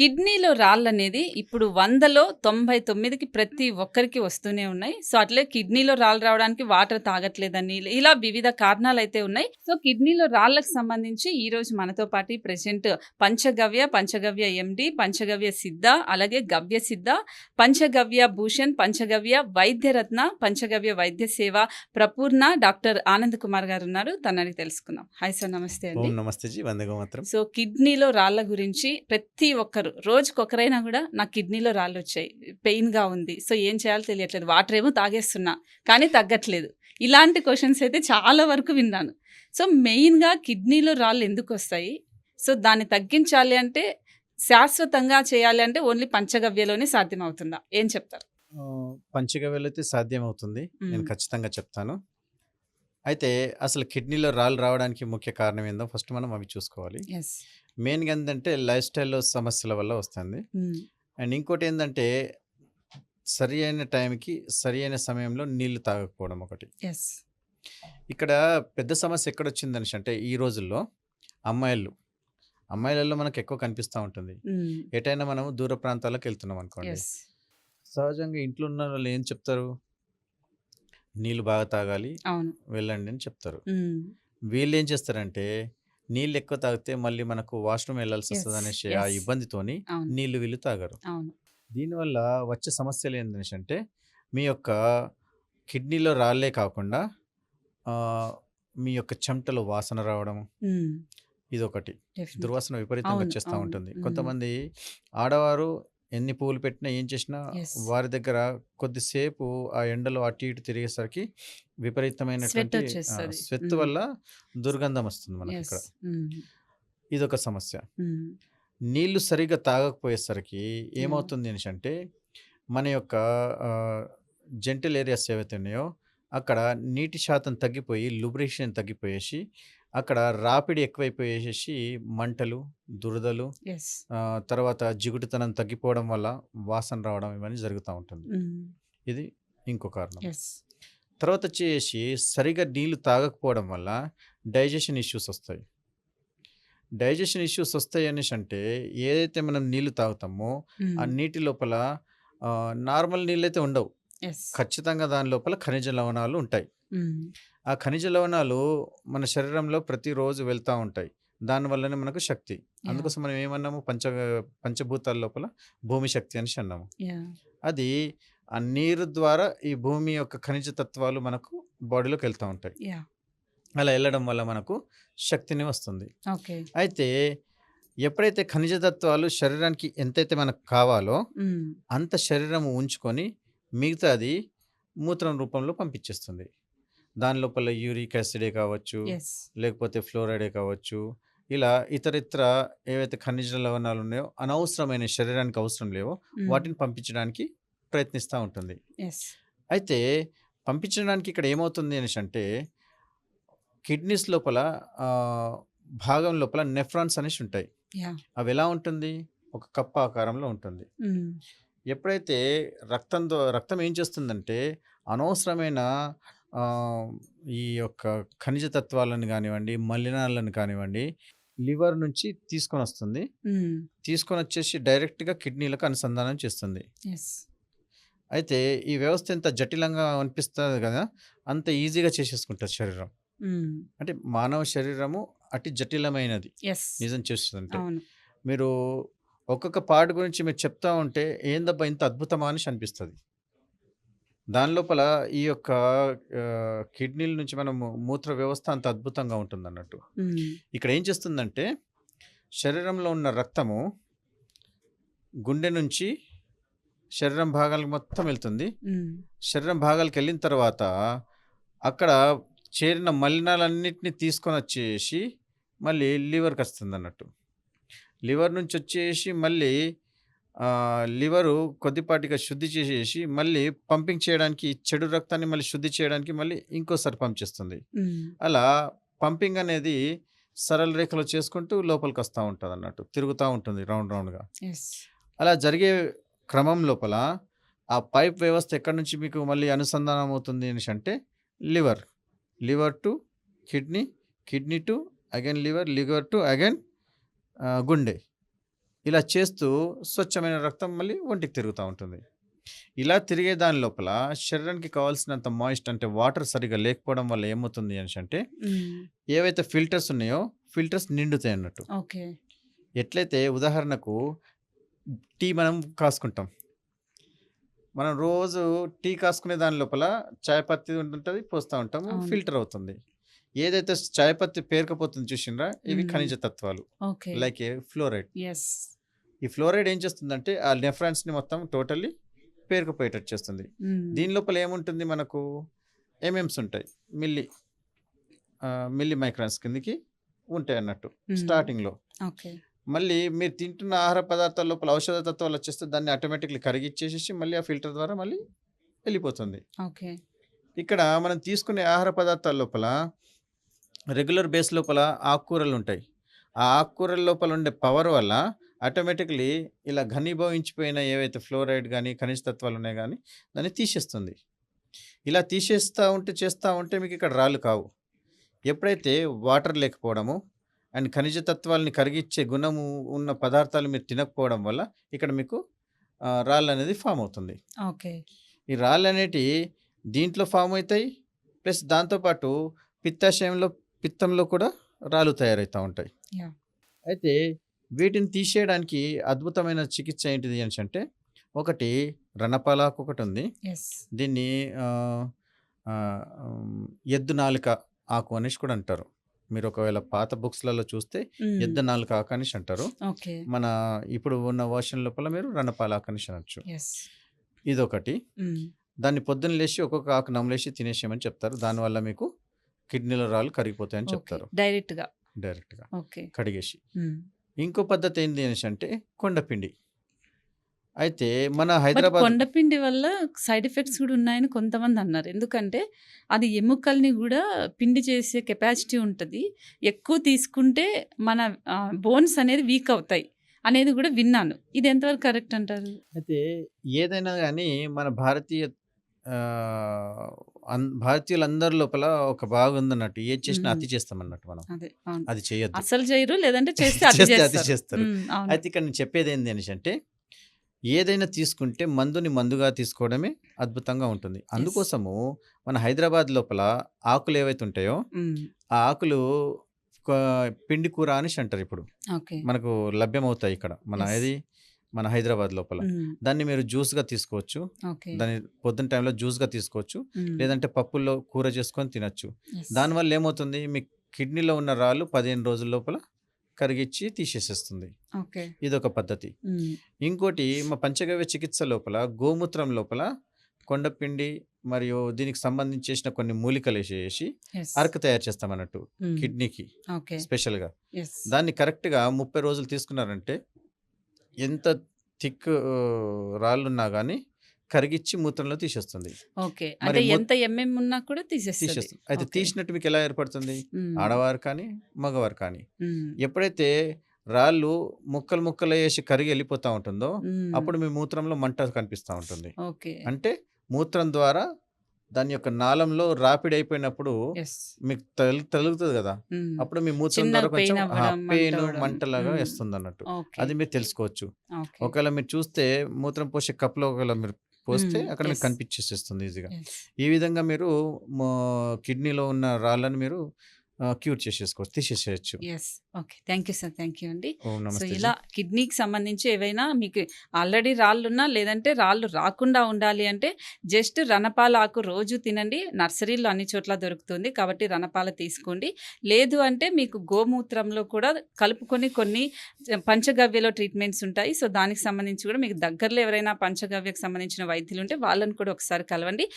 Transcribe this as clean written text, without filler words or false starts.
కిడ్నీలో రాళ్ళనేది ఇప్పుడు 100లో 99కి ప్రతి ఒక్కరికి వస్తూనే ఉన్నాయి. సో, అట్లే కిడ్నీలో రాళ్ళు రావడానికి వాటర్ తాగట్లేదని ఇలా వివిధ కారణాలైతే ఉన్నాయి. సో, కిడ్నీలో రాళ్ళకి సంబంధించి ఈరోజు మనతో పాటు ప్రెజెంట్ పంచగవ్య ఎండి, పంచగవ్య సిద్ధ, అలాగే గవ్య సిద్ధ, పంచగవ్య భూషణ్, పంచగవ్య వైద్యరత్న, పంచగవ్య వైద్య సేవ ప్రపూర్ణ డాక్టర్ ఆనంద్ కుమార్ గారు ఉన్నారు. తనని తెలుసుకుందాం. హాయ్ సార్, నమస్తే అండి. ఓం నమస్తే జీ, వందే మాత్రం. సో కిడ్నీలో రాళ్ళ గురించి ప్రతి ఒక్కరు రోజుకొకరైనా కూడా నాకు కిడ్నీలో రాళ్ళు వచ్చాయి, పెయిన్గా ఉంది, సో ఏం చేయాలో తెలియట్లేదు, వాటర్ ఏమో తాగేస్తున్నా కానీ తగ్గట్లేదు, ఇలాంటి క్వశ్చన్స్ అయితే చాలా వరకు విన్నాను. సో మెయిన్గా కిడ్నీలో రాళ్ళు ఎందుకు వస్తాయి, సో దాన్ని తగ్గించాలి అంటే శాశ్వతంగా చేయాలి అంటే ఓన్లీ పంచగవ్యలోనే సాధ్యమవుతుందా, ఏం చెప్తారు? పంచగవ్యలో అయితే సాధ్యమవుతుంది, నేను మ్మ్. ఖచ్చితంగా చెప్తాను. అయితే అసలు కిడ్నీలో రాళ్ళు రావడానికి ముఖ్య కారణం ఏందో ఫస్ట్ మనం అవి చూసుకోవాలి. Yes. మెయిన్గా ఏంటంటే లైఫ్ స్టైల్లో సమస్యల వల్ల వస్తుంది. మ్మ్. అండ్ ఇంకోటి ఏంటంటే సరి అయిన టైంకి సరి అయిన సమయంలో నీళ్లు తాగకపోవడం ఒకటి. Yes. ఇక్కడ పెద్ద సమస్య ఎక్కడొచ్చిందని అంటే ఈ రోజుల్లో అమ్మాయిలలో మనకు ఎక్కువ కనిపిస్తూ ఉంటుంది. మ్మ్. ఎటైనా మనం దూర ప్రాంతాలకు వెళ్తున్నాం అనుకోండి, Yes. సహజంగా ఇంట్లో ఉన్న వాళ్ళు ఏం చెప్తారు, నీళ్ళు బాగా తాగాలి, అవును. వెళ్ళండి అని చెప్తారు. మ్మ్. వీళ్ళు ఏం చేస్తారంటే నీళ్ళు ఎక్కువ తాగితే మళ్ళీ మనకు వాష్రూమ్ వెళ్ళాల్సి Yes. వస్తుంది అనేసి ఆ Yes. ఇబ్బందితోని అవును. నీళ్ళు వీళ్ళు తాగరు. అవును. దీనివల్ల వచ్చే సమస్యలు ఏంటనేసి అంటే మీ యొక్క కిడ్నీలో రాళ్ళే కాకుండా ఆ, మీ యొక్క చెమటలో వాసన రావడం, మ్మ్. ఇదొకటి. Definitely. దుర్వాసన విపరీతంగా అవును, వచ్చేస్తూ అవును. ఉంటుంది. మ్మ్. కొంతమంది ఆడవారు ఎన్ని పువ్వులు పెట్టినా ఏం చేసినా Yes. వారి దగ్గర కొద్దిసేపు ఆ ఎండలో అటు ఇటు తిరిగేసరికి స్వెట్ విపరీతమైనటువంటి వచ్చేస్తుంది. స్వెత్ వల్ల దుర్గంధం వస్తుంది మనకి ఎస్. ఇక్కడ. ఇదొక సమస్య. మ్మ్. నీళ్లు సరిగ్గా తాగకపోయేసరికి ఏమవుతుంది అనేసి అంటే మన యొక్క జెంటల్ ఏరియాస్ ఏవైతే ఉన్నాయో అక్కడ నీటి శాతం తగ్గిపోయి లూబ్రికేషన్ తగ్గిపోయేసి అక్కడ రాపిడి ఎక్కువైపోయేసి మంటలు, దురదలు, ఎస్. తర్వాత జిగుటుతనం తగ్గిపోవడం వల్ల వాసన రావడం ఇవన్నీ జరుగుతూ ఉంటుంది. మ్మ్. ఇది ఇంకో కారణం. ఎస్. తర్వాత వచ్చేసి సరిగా నీళ్లు తాగకపోవడం వల్ల డైజెషన్ ఇష్యూస్ వస్తాయి. డైజెషన్ ఇష్యూస్ వస్తాయి అనేసి అంటే ఏదైతే మనం నీళ్లు తాగుతామో ఆ మ్మ్. నీటి లోపల నార్మల్ నీళ్ళు అయితే ఉండవు, ఎస్. ఖచ్చితంగా దాని లోపల ఖనిజ లవణాలు ఉంటాయి. మ్మ్. ఆ ఖనిజ లవణాలు మన శరీరంలో ప్రతిరోజు వెళ్తూ ఉంటాయి, దానివల్లనే మనకు శక్తి. యా. అందుకోసం మనం ఏమన్నాము, పంచభూతాల లోపల భూమి శక్తి అని అన్నాము. యా. అది ఆ నీరు ద్వారా ఈ భూమి యొక్క ఖనిజ తత్వాలు మనకు బాడీలోకి వెళ్తూ ఉంటాయి. యా. అలా వెళ్ళడం వల్ల మనకు శక్తిని వస్తుంది. ఓకే. అయితే ఎప్పుడైతే ఖనిజ తత్వాలు శరీరానికి ఎంతైతే మనకు కావాలో మ్మ్. అంత శరీరం ఉంచుకొని మిగతాది మూత్రం రూపంలో పంపించేస్తుంది. దాని లోపల యూరిక్ యాసిడే కావచ్చు, ఎస్. లేకపోతే ఫ్లోరైడే కావచ్చు, ఇలా ఇతరితర ఏవైతే ఖనిజ లవణాలు ఉన్నాయో అనవసరమైన శరీరానికి అవసరం లేవో మ్మ్. వాటిని పంపించడానికి ప్రయత్నిస్తూ ఉంటుంది. ఎస్. అయితే పంపించడానికి ఇక్కడ ఏమవుతుంది అనేసి అంటే కిడ్నీస్ లోపల ఆ, భాగం లోపల నెఫ్రాన్స్ అనేసి ఉంటాయి. యా. అవి ఎలా ఉంటుంది, ఒక కప్ప ఆకారంలో ఉంటుంది. మ్మ్. ఎప్పుడైతే రక్తం ఏం చేస్తుందంటే అనవసరమైన ఆ, ఈ యొక్క ఖనిజ తత్వాలను కానివ్వండి, మలినాలను కానివ్వండి లివర్ నుంచి తీసుకొని వస్తుంది, మ్మ్. తీసుకొని వచ్చేసి డైరెక్ట్గా కిడ్నీలకు అనుసంధానం చేస్తుంది. ఎస్. అయితే ఈ వ్యవస్థ ఎంత జటిలంగా అనిపిస్తుంది కదా, అంత ఈజీగా చేసేసుకుంటుంది శరీరం. మ్మ్. అంటే మానవ శరీరము అతి జటిలమైనది ఎస్. నిజం చేస్తుందంటే. అవును. మీరు ఒక్కొక్క పార్ట్ గురించి మీరు చెప్తా ఉంటే ఏందబ్బా ఇంత అద్భుతమా అని అనిపిస్తుంది. దాని లోపల ఈ యొక్క కిడ్నీల నుంచి మనము మూత్ర వ్యవస్థ అంత అద్భుతంగా ఉంటుంది అన్నట్టు. మ్మ్. ఇక్కడ ఏం చేస్తుందంటే శరీరంలో ఉన్న రక్తము గుండె నుంచి శరీరం భాగాలకు మొత్తం వెళ్తుంది. మ్మ్. శరీరం భాగాలకు వెళ్ళిన తర్వాత అక్కడ చేరిన మలినాలన్నిటిని తీసుకొని వచ్చేసి మళ్ళీ లివర్కి వస్తుంది అన్నట్టు. లివర్ నుంచి వచ్చేసి మళ్ళీ లివరు కొద్దిపాటిగా శుద్ధి చేసేసి మళ్ళీ పంపింగ్ చేయడానికి, చెడు రక్తాన్ని మళ్ళీ శుద్ధి చేయడానికి మళ్ళీ ఇంకోసారి పంప్ చేస్తుంది. మ్మ్. అలా పంపింగ్ అనేది సరళ రేఖలో చేసుకుంటూ లోపలికి వస్తూ ఉంటుంది అన్నట్టు, తిరుగుతూ ఉంటుంది రౌండ్గా. ఎస్. అలా జరిగే క్రమం లోపల ఆ పైప్ వ్యవస్థ ఎక్కడి నుంచి మీకు మళ్ళీ అనుసంధానం అవుతుంది అనేసి అంటే liver to kidney, kidney to again liver to again గుండె. ఇలా చేస్తూ స్వచ్ఛమైన రక్తం మళ్ళీ ఒంటికి తిరుగుతూ ఉంటుంది. ఇలా తిరిగే దాని లోపల శరీరానికి కావాల్సినంత మాయిస్ట్ అంటే వాటర్ సరిగ్గా లేకపోవడం వల్ల ఏమవుతుంది అంటే హ్మ్. ఏవైతే ఫిల్టర్స్ ఉన్నాయో ఫిల్టర్స్ నిండుతాయి అన్నట్టు. ఓకే. ఎట్లయితే ఉదాహరణకు టీ మనం కాసుకుంటాం. మనం రోజు టీ కాసుకునే దాని లోపల చాయ్ పత్తి ఉంటుంటది. పోస్తా ఉంటాము. అవును. ఫిల్టర్ అవుతుంది. ఏదైతే చాయ్ పత్తి పేరుకపోతుంది చూసిండ్రా? ఇవి హ్మ్. ఖనిజ తత్వాలు. ఓకే. Like fluoride. యెస్. ఈ ఫ్లోరైడ్ ఏం చేస్తుందంటే ఆ నెఫ్రాన్స్‌ని మొత్తం టోటల్లీ పేరుకుపోయేటట్టు చేస్తుంది. హ్మ్. దీని లోపల ఏముంటుంది మనకు ఎంఎమ్స్ ఉంటాయి. మిల్లీ మిల్లీ మైక్రాన్స్ కిందకి ఉంటాయన్నట్టు హ్మ్. స్టార్టింగ్‌లో. ఓకే. మళ్ళీ మీరు తింటున్న ఆహార పదార్థాల లోపల ఔషధ తత్వాలు వచ్చేస్తే దాన్ని ఆటోమేటిక్‌లీ కరిగిచ్చేసేసి మళ్ళీ ఆ ఫిల్టర్ ద్వారా మళ్ళీ వెళ్ళిపోతుంది. ఓకే. ఇక్కడ మనం తీసుకునే ఆహార పదార్థాల లోపల రెగ్యులర్ బేస్ లోపల ఆకుకూరలుంటాయి. ఆ ఆకుకూరల లోపల ఉండే పవర్ వల్ల ఆటోమేటిక్‌లీ ఇలా ఘనీభవించిపోయిన ఏవైతే ఫ్లోరైడ్ గాని, ఖనిజ తత్వాలు ఉన్నాయి గాని దాన్ని తీసేస్తుంది. ఇలా తీసేస్తా ఉంటే, చేస్తా ఉంటే మీకిక్కడ రాళ్ళు కావు. ఎప్పుడైతే వాటర్ లేకపోవడము అండ్ ఖనిజ తత్వాల్ని కరిగిచ్చే గుణము ఉన్న పదార్థాలు మీరు తినకపోవడం వల్ల ఇక్కడ మీకు రాళ్ళనేది ఫార్మ్ అవుతుంది. ఓకే. ఈ రాళ్ళనేటియి దీంట్లో ఫార్మ్ అయితాయి. ప్లస్ దాంతో పాటు పిత్తంలో కూడా రాళ్ళు తయారైతా ఉంటాయి. యాహ్! అయితే వీటిని తీసేయడానికి అద్భుతమైన చికిత్స ఏంటిది అనేసంటే ఒకటి రణపాలాకు ఒకటుంది. యెస్. దీన్ని ఆహ్, ఆహ్, హ్మ్, ఎద్దు నాలుక ఆకు అనేసి కూడా అంటారు. మీరు ఒకవేళ పాత బుక్స్‌లలో చూస్తే హ్మ్. ఎద్దు నాలుక ఆకు అనేసి అంటారు. ఓకే. మన ఇప్పుడు ఉన్న వర్షన్ లోపల మీరు రణపాలాకు అనేసి అనొచ్చు. యెస్. ఇదొకటి. హ్మ్. దాన్ని పొద్దున్న లేసి ఒక్కొక్క ఆకు నమలేసి తినేసేయమని చెప్తారు. దానివల్ల మీకు కిడ్నీలో రాళ్ళు కరిగిపోతాయని ఓకే. చెప్తారు డైరెక్ట్‌గా. డైరెక్ట్‌గా ఓకే. కడిగేసి. హ్మ్. ఇంకో పద్ధతి ఏంది అనేసంటే కొండపిండి. అయితే మన బట్ హైదరాబాద్ కొండపిండి వల్ల సైడ్ ఎఫెక్ట్స్ గూడా ఉన్నాయని కొంతమందన్నారు. ఎందుకంటే అది ఎముకల్ని గూడా పిండి చేసే కెపాసిటీ ఉంటది. ఎక్కువ తీసుకుంటే మన బోన్స్ అనేది వీక్ అవుతాయి అనేది గూడా విన్నాను. ఇది ఎంతవరకు కరెక్ట్ అంటారు? అయితే ఏదైనా గాని మన ఆహ్, భారతీయులందరి లోపల ఒక బాగుందన్నట్టు. ఏది చేసినా హ్మ్. అతి చేస్తామన్నట్టు మనం. అదే. అవును. అది చేయొద్దు. అస్సలు చేయరు. లేదంటే చేస్తే అతి చేస్తే అతి చేస్తారు. చేస్తారు. హ్మ్. అవును. అయితే ఇక్కడ నేను చెప్పేదేంది అనేసంటే ఏదైనా తీసుకుంటే మందుని మందుగా తీసుకోవడమే అద్భుతంగా ఉంటుంది. యెస్. అందుకోసము మన హైదరాబాద్ లోపల ఆకులు ఏవైతే ఉంటాయో, హ్మ్. ఆ ఆకులు క పిండి కూర అనేసి అంటారు ఇప్పుడు. ఓకే. మనకు లభ్యమవుతాయి ఇక్కడ. యెస్. మన హైదరాబాద్ లోపల. హ్మ్. దాన్ని మీరు జ్యూస్‌గా తీసుకోవచ్చు. ఓకే. దాన్ని పొద్దున టైంలో జ్యూస్‌గా తీసుకోవచ్చు. హ్మ్. లేదంటే పప్పుల్లో కూర చేసుకొని తినొచ్చు. యెస్. దానివల్ల ఏమవుతుంది మీ కిడ్నీలో ఉన్న రాళ్ళు 15 రోజుల లోపల కరిగిచ్చి తీసేసేస్తుంది. ఓకే. ఇదొక పద్ధతి. హ్మ్. ఇంకోటి మా పంచగవ్య చికిత్స లోపల గోమూత్రం లోపల కొండపిండి మరియు దీనికి సంబంధించి చేసిన కొన్ని మూలికలేసేసి యెస్. అరక తయారు చేస్తామన్నట్టు హ్మ్. కిడ్నీకి ఓకే. స్పెషల్‌గా. యెస్. దాన్ని కరెక్ట్‌గా 30 రోజులు తీసుకున్నారంటే ఎంత థిక్ రాళ్ళున్నా గానీ కరిగిచ్చి మూత్రంలో తీసేస్తుంది. ఓకే. మరి అంటే ఎంత ఎంఎం ఉన్నా కూడా తీసేస్తది. తీసేస్తుంది. అయితే ఓకే. తీసినట్టు మీకెలా ఏర్పడుతుంది? హ్మ్. ఆడవారు కానీ, మగవారు కానీ. హ్మ్. ఎప్పుడైతే రాళ్ళు ముక్కలు ముక్కలయ్యేసి కరిగి ఎళ్ళిపోతా ఉంటుందో, హ్మ్. అప్పుడు మీ మూత్రంలో మంట కనిపిస్తా ఉంటుంది. ఓకే. అంటే మూత్రం ద్వారా దాని యొక్క నాళంలో రాపిడయిపోయినప్పుడు యెస్. మీకు తలుగుతది గదా! హ్మ్. అప్పుడు మీ మూత్రం చిన్నగా ద్వారా కొంచెం పెయిన్ అవ్వడం, మంట పెయిను, అవ్వడం. మంటలాగా హ్మ్. ఏస్తుందన్నట్టు. ఓకే. అది మీరు తెలుసుకోవచ్చు. ఓకే. ఒకవేళ మీరు చూస్తే మూత్రం పోసే కప్‌లో ఒకవేళ మీరు పోస్తే హ్మ్. అక్కడ మీకు యెస్. కనిపించేసేస్తుంది ఈజీగా. యెస్. ఈ విధంగా మీరు మో కిడ్నీలో ఉన్న రాళ్ళని మీరు క్యూర్ చేసేసుకోవచ్చు. తీసేసేయొచ్చు. Yes. Okay. Thank you sir. Thank you అండి. ఓం సో, నమస్తే జీ. ఇలా కిడ్నీకి సంబంధించి ఏవైనా మీకు ఆల్రెడీ రాళ్ళున్నా, లేదంటే రాళ్ళు రాకుండా ఉండాలి అంటే జస్ట్ రణపాలాకు రోజు తినండి. నర్సరీలో అన్ని చోట్ల దొరుకుతుంది. కాబట్టి రణపాల తీసుకోండి. లేదు అంటే మీకు గోమూత్రంలో కూడా కలుపుకొని కొన్ని పంచగవ్యలో ట్రీట్మెంట్స్ ఉంటాయి. సో, దానికి సంబంధించి కూడా మీకు దగ్గరలో ఎవరైనా పంచగవ్యకు సంబంధించిన వైద్యులుంటే వాళ్ళని కూడా ఒకసారి కలవండి.